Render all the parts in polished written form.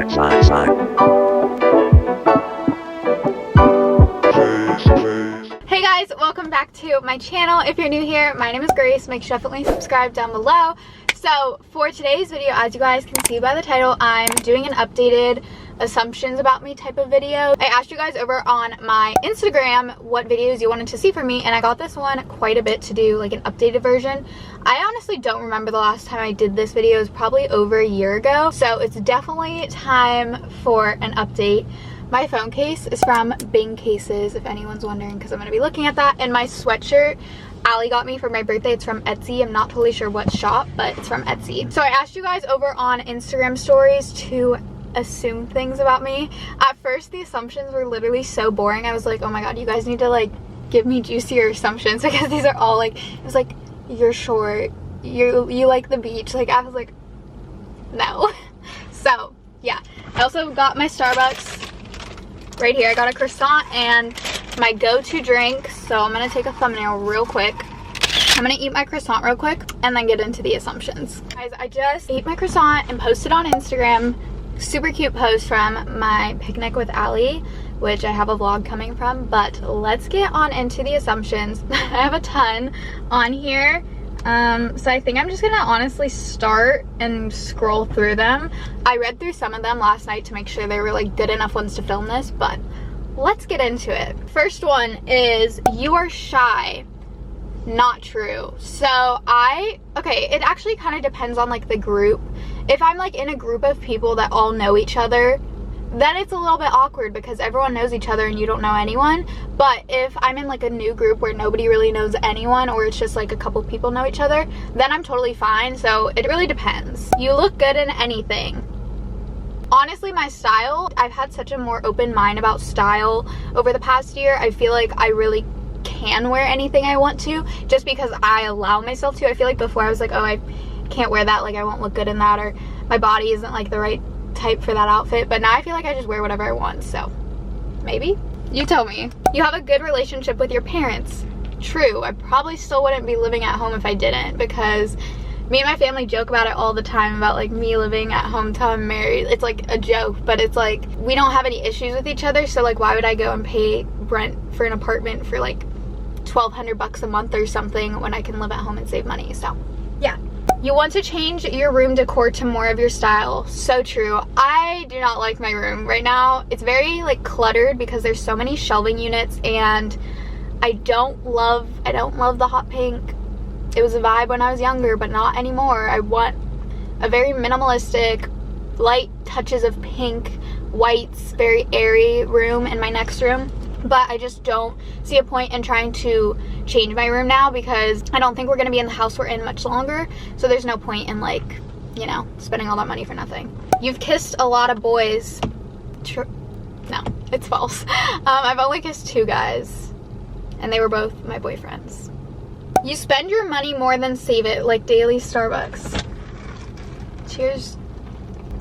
Hey guys, welcome back to my channel. If you're new here, my name is Grace. Make sure to definitely subscribe down below. So for today's video, as you guys can see by the title, I'm doing an updated assumptions about me type of video. I asked you guys over on my Instagram what videos you wanted to see from me, and I got this one quite a bit to do, like an updated version. I honestly don't remember the last time I did this video. It was probably over a year ago, so it's definitely time for an update. My phone case is from Bing Cases, if anyone's wondering, because I'm going to be looking at that. And my sweatshirt Allie got me for my birthday. It's from Etsy. I'm not totally sure what shop, but it's from Etsy. So I asked you guys over on Instagram stories to assume things about me. At first, the assumptions were literally so boring. I was like, oh my god, you guys need to like give me juicier assumptions, because these are all like, it was like, you're short, you like the beach. Like, I was like, no. So yeah, I also got my Starbucks right here. I got a croissant and my go-to drink, so I'm gonna take a thumbnail real quick. I'm gonna eat my croissant real quick and then get into the assumptions. Guys, I just ate my croissant and posted on Instagram. Super cute post from my picnic with Allie, which I have a vlog coming from, but let's get on into the assumptions. I have a ton on here. So I think I'm just gonna honestly start and scroll through them. I read through some of them last night to make sure they were like good enough ones to film this, but let's get into it. First one is, you are shy. Not true. So okay, it actually kind of depends on like the group. If I'm like in a group of people that all know each other, then it's a little bit awkward because everyone knows each other and you don't know anyone. But if I'm in like a new group where nobody really knows anyone, or it's just like a couple people know each other, then I'm totally fine. So it really depends. You look good in anything. Honestly, my style, I've had such a more open mind about style over the past year. I feel like I really can wear anything I want to, just because I allow myself to. I feel like before I was like, oh, I can't wear that, like I won't look good in that, or my body isn't like the right type for that outfit. But now I feel like I just wear whatever I want. So maybe you tell me. You have a good relationship with your parents. True. I probably still wouldn't be living at home if I didn't, because me and my family joke about it all the time, about like me living at home till I'm married. It's like a joke, but it's like we don't have any issues with each other, so like why would I go and pay rent for an apartment for like $1,200 a month or something when I can live at home and save money? So yeah. You want to change your room decor to more of your style. So true. I do not like my room right now. It's very like cluttered because there's so many shelving units, and I don't love the hot pink. It was a vibe when I was younger, but not anymore. I want a very minimalistic, light touches of pink, whites, very airy room in my next room. But I just don't see a point in trying to change my room now, because I don't think we're going to be in the house we're in much longer. So there's no point in like, you know, spending all that money for nothing. You've kissed a lot of boys. No, it's false. I've only kissed 2 guys, and they were both my boyfriends. You spend your money more than save it, like daily Starbucks. Cheers.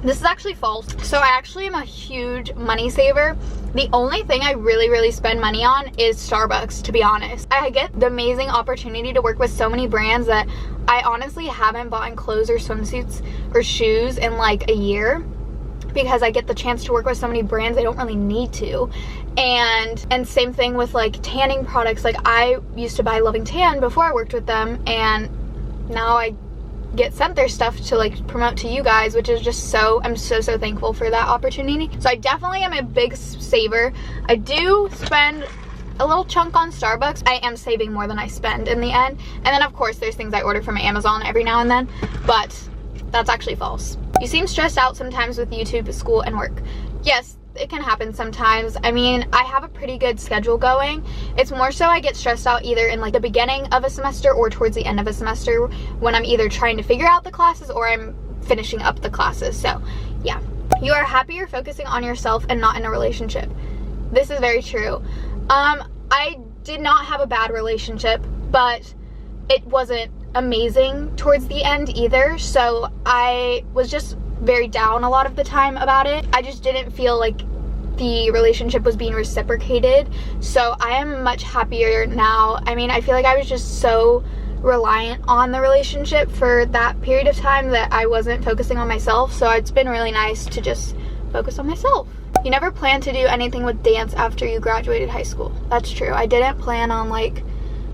This is actually false. So I actually am a huge money saver. The only thing I really spend money on is Starbucks, to be honest. I get the amazing opportunity to work with so many brands that I honestly haven't bought in clothes or swimsuits or shoes in like a year, because I get the chance to work with so many brands I don't really need to. And same thing with like tanning products. Like I used to buy Loving Tan before I worked with them, and now I get sent their stuff to like promote to you guys, which is just so, I'm so thankful for that opportunity. So I definitely am a big saver. I do spend a little chunk on Starbucks. I am saving more than I spend in the end. And then of course there's things I order from Amazon every now and then, but that's actually false. You seem stressed out sometimes with YouTube, school, and work. Yes, it can happen sometimes. I mean, I have a pretty good schedule going. It's more so I get stressed out either in like the beginning of a semester or towards the end of a semester, when I'm either trying to figure out the classes or I'm finishing up the classes. So yeah. You are happier focusing on yourself and not in a relationship. This is very true. I did not have a bad relationship, but it wasn't amazing towards the end either. So I was just very down a lot of the time about it. I just didn't feel like the relationship was being reciprocated. So I am much happier now. I mean, I feel like I was just so reliant on the relationship for that period of time that I wasn't focusing on myself. So it's been really nice to just focus on myself. You never planned to do anything with dance after you graduated high school. That's true. I didn't plan on like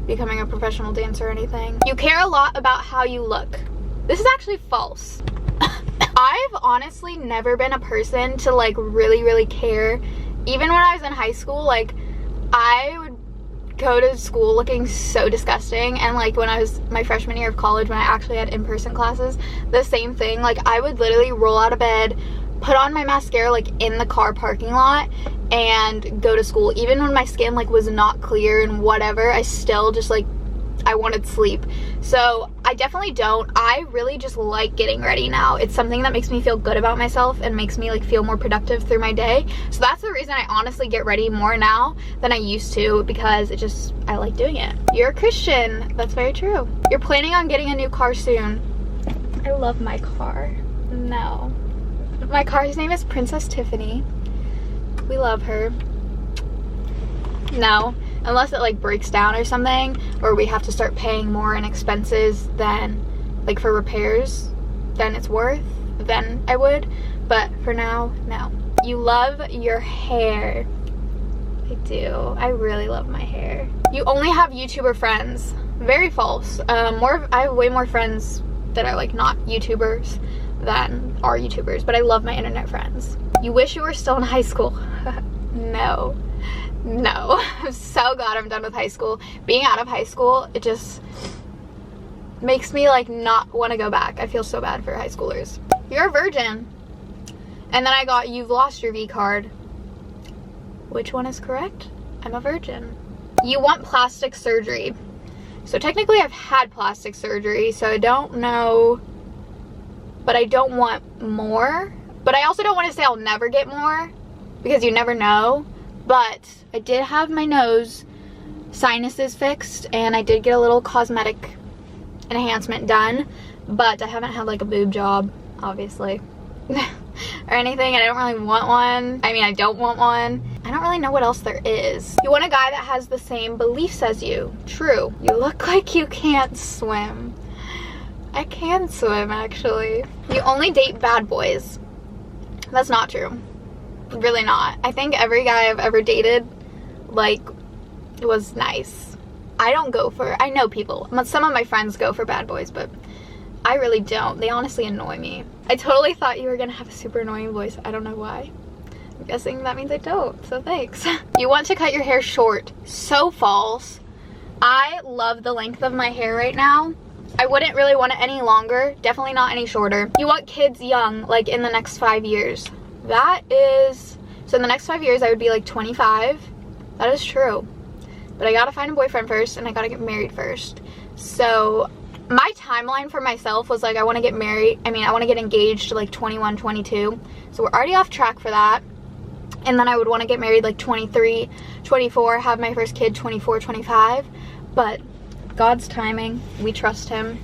becoming a professional dancer or anything. You care a lot about how you look. This is actually false. I've honestly never been a person to like really care. Even when I was in high school, like I would go to school looking so disgusting, and like when I was my freshman year of college, when I actually had in-person classes, the same thing. Like I would literally roll out of bed, put on my mascara like in the car parking lot, and go to school. Even when my skin like was not clear and whatever, I still just like, I wanted sleep. So I definitely don't. I really just like getting ready now. It's something that makes me feel good about myself and makes me like feel more productive through my day. So that's the reason I honestly get ready more now than I used to, because it just, I like doing it. You're a Christian. That's very true. You're planning on getting a new car soon. I love my car. No. My car's name is Princess Tiffany. We love her. No. Unless it like breaks down or something, or we have to start paying more in expenses than like for repairs than it's worth, then I would. But for now, no. You love your hair. I do. I really love my hair. You only have YouTuber friends. Very false. I have way more friends that are like not YouTubers than are YouTubers, but I love my internet friends. You wish you were still in high school. No. No. I'm so glad I'm done with high school. Being out of high school, it just makes me like not want to go back. I feel so bad for high schoolers. You're a virgin. And then I got, you've lost your V card. Which one is correct? I'm a virgin. You want plastic surgery. So technically I've had plastic surgery, so I don't know, but I don't want more. But I also don't want to say I'll never get more, because you never know. But I did have my nose sinuses fixed, and I did get a little cosmetic enhancement done, but I haven't had like a boob job, obviously, or anything. I don't really want one. I mean, I don't want one. I don't really know what else there is. You want a guy that has the same beliefs as you. True. You look like you can't swim. I can swim, actually. You only date bad boys. That's not true. Really not. I think every guy I've ever dated like was nice. I don't go for, I know people, some of my friends go for bad boys, but I really don't. They honestly annoy me. I totally thought you were gonna have a super annoying voice. I don't know why. I'm guessing that means I don't, so thanks. You want to cut your hair short. So false. I love the length of my hair right now. I wouldn't really want it any longer. Definitely not any shorter. You want kids young, like in the next 5 years. That is, so in the next 5 years I would be like 25. That is true. But I gotta find a boyfriend first, and I gotta get married first. So my timeline for myself was like, I want to get married, I want to get engaged to like 21, 22. So we're already off track for that. And then I would want to get married like 23, 24, have my first kid 24, 25. But God's timing, we trust him.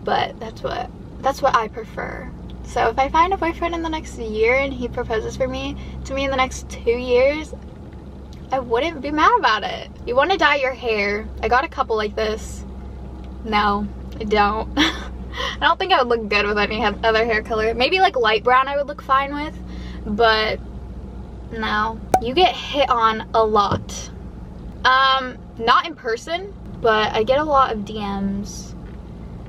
But that's what I prefer. So if I find a boyfriend in the next year and he proposes to me in the next 2 years, I wouldn't be mad about it. You want to dye your hair. I got a couple like this. No, I don't. I don't think I would look good with any other hair color. Maybe like light brown I would look fine with, but no. You get hit on a lot. Not in person, but I get a lot of DMs.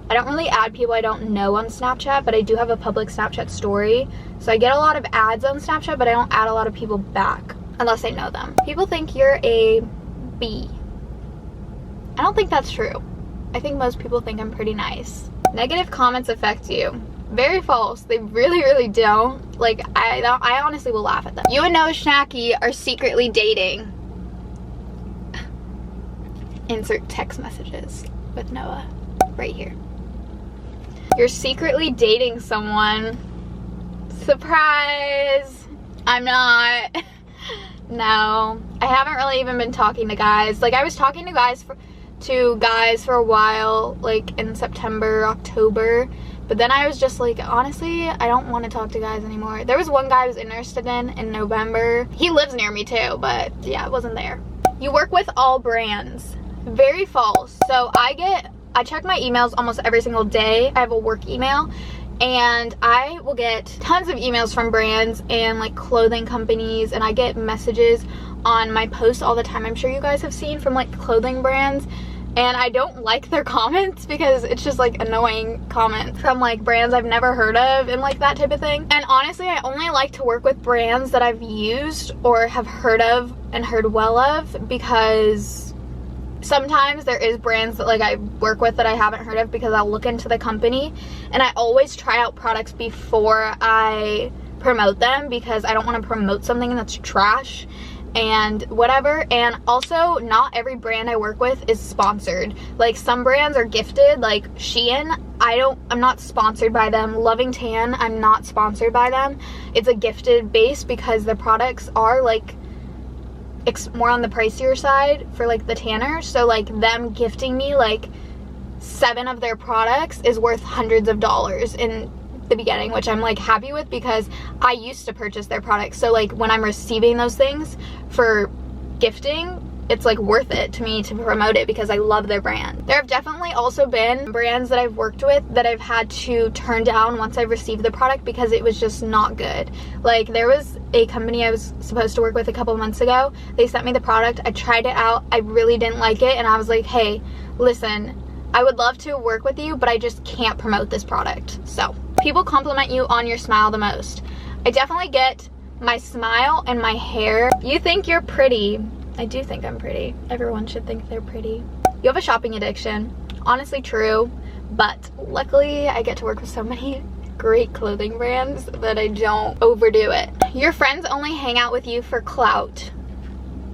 I don't really add people I don't know on Snapchat, but I do have a public Snapchat story. So I get a lot of ads on Snapchat, but I don't add a lot of people back unless I know them. People think you're a B. I don't think that's true. I think most people think I'm pretty nice. Negative comments affect you. Very false. They really don't. Like, I honestly will laugh at them. You and Noah Schnacky are secretly dating. Insert text messages with Noah right here. You're secretly dating someone. Surprise! I'm not. No. I haven't really even been talking to guys. Like, I was talking to guys for a while, like in September, October. But then I was just like, honestly, I don't want to talk to guys anymore. There was one guy I was interested in November. He lives near me too, but yeah, it wasn't there. You work with all brands. Very false. So I check my emails almost every single day. I have a work email, and I will get tons of emails from brands and like clothing companies, and I get messages on my posts all the time. I'm sure you guys have seen from like clothing brands, and I don't like their comments because it's just like annoying comments from like brands I've never heard of and like that type of thing. And honestly, I only like to work with brands that I've used or have heard of and heard well of, because sometimes there is brands that like I work with that I haven't heard of, because I'll look into the company, and I always try out products before I promote them, because I don't want to promote something that's trash and whatever. And also, not every brand I work with is sponsored. Like, some brands are gifted, like Shein. I'm not sponsored by them. Loving Tan, I'm not sponsored by them. It's a gifted base because the products are like more on the pricier side for like the tanners. So like them gifting me like 7 of their products is worth hundreds of dollars in the beginning, which I'm like happy with because I used to purchase their products. So like when I'm receiving those things for gifting, it's like worth it to me to promote it because I love their brand. There have definitely also been brands that I've worked with that I've had to turn down once I've received the product because it was just not good. Like, there was a company I was supposed to work with a couple months ago. They sent me the product, I tried it out, I really didn't like it, and I was like, hey, listen, I would love to work with you, but I just can't promote this product. So, people compliment you on your smile the most. I definitely get my smile and my hair. You think you're pretty. I do think I'm pretty. Everyone should think they're pretty. You have a shopping addiction. Honestly, true. But luckily, I get to work with so many great clothing brands that I don't overdo it. Your friends only hang out with you for clout.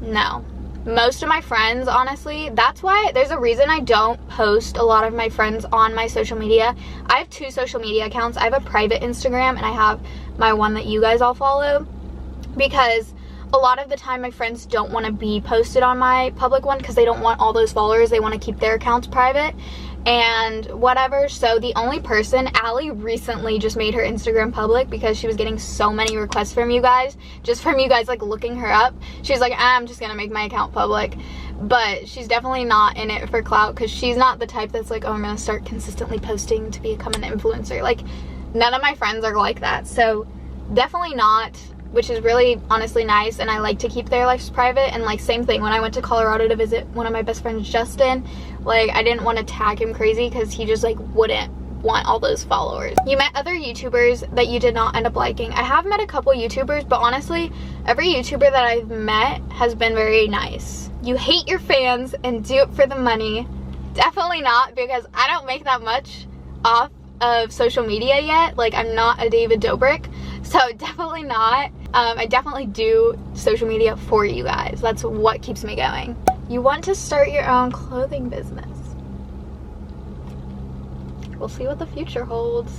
No. Most of my friends, honestly, that's why there's a reason I don't post a lot of my friends on my social media. I have 2 social media accounts. I have a private Instagram and I have my one that you guys all follow, because a lot of the time my friends don't want to be posted on my public one because they don't want all those followers. They want to keep their accounts private and whatever. So the only person, Allie recently just made her Instagram public because she was getting so many requests from you guys, just from you guys like looking her up. She's like, I'm just gonna make my account public. But she's definitely not in it for clout, because she's not the type that's like, oh, I'm gonna start consistently posting to become an influencer. Like, none of my friends are like that. So definitely not, which is really honestly nice, and I like to keep their lives private. And like, same thing when I went to Colorado to visit one of my best friends, Justin, like I didn't want to tag him crazy because he just like wouldn't want all those followers. You met other YouTubers that you did not end up liking. I have met a couple YouTubers, but honestly every YouTuber that I've met has been very nice. You hate your fans and do it for the money. Definitely not, because I don't make that much off of social media yet. Like, I'm not a David Dobrik, so definitely not. I definitely do social media for you guys. That's what keeps me going. You want to start your own clothing business. We'll see what the future holds.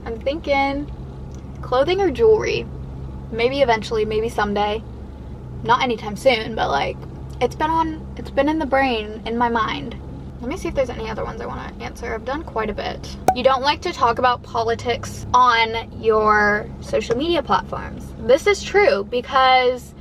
I'm thinking clothing or jewelry. Maybe eventually, maybe someday. Not anytime soon, but like, it's been in the brain, in my mind. Let me see if there's any other ones I want to answer. I've done quite a bit. You don't like to talk about politics on your social media platforms. This is true, because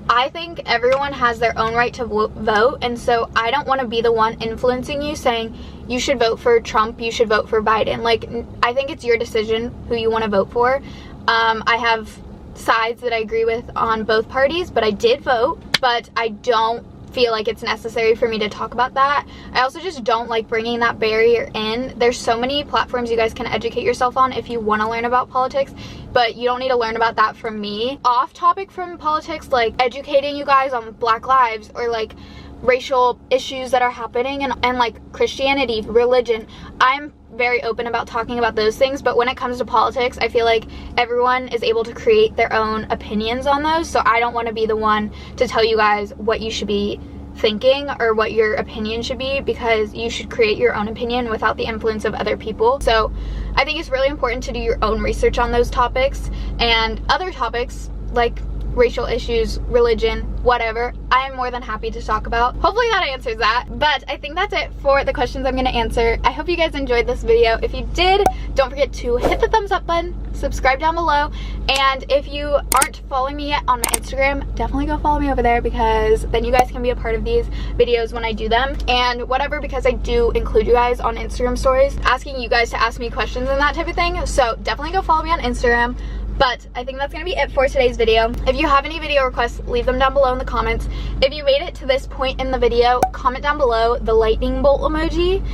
I think everyone has their own right to vote, and so I don't want to be the one influencing you saying you should vote for Trump, you should vote for Biden. Like, I think it's your decision who you want to vote for. I have sides that I agree with on both parties, but I did vote, but I don't feel like it's necessary for me to talk about that. I also just don't like bringing that barrier in. There's so many platforms you guys can educate yourself on if you want to learn about politics, but you don't need to learn about that from me. Off topic from politics, like educating you guys on Black lives or like racial issues that are happening and like Christianity, religion. I'm very open about talking about those things, but when it comes to politics, I feel like everyone is able to create their own opinions on those, so I don't want to be the one to tell you guys what you should be thinking or what your opinion should be, because you should create your own opinion without the influence of other people. So I think it's really important to do your own research on those topics, and other topics like racial issues, religion, whatever, I am more than happy to talk about. Hopefully that answers that. But I think that's it for the questions I'm gonna answer. I hope you guys enjoyed this video. If you did, don't forget to hit the thumbs up button, subscribe down below, and if you aren't following me yet on my Instagram, definitely go follow me over there, because then you guys can be a part of these videos when I do them and whatever, because I do include you guys on Instagram stories, asking you guys to ask me questions and that type of thing. So definitely go follow me on Instagram. But I think that's gonna be it for today's video. If you have any video requests, leave them down below in the comments. If you made it to this point in the video, comment down below the lightning bolt emoji.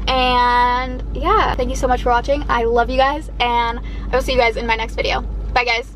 And yeah, thank you so much for watching. I love you guys, and I will see you guys in my next video. Bye guys.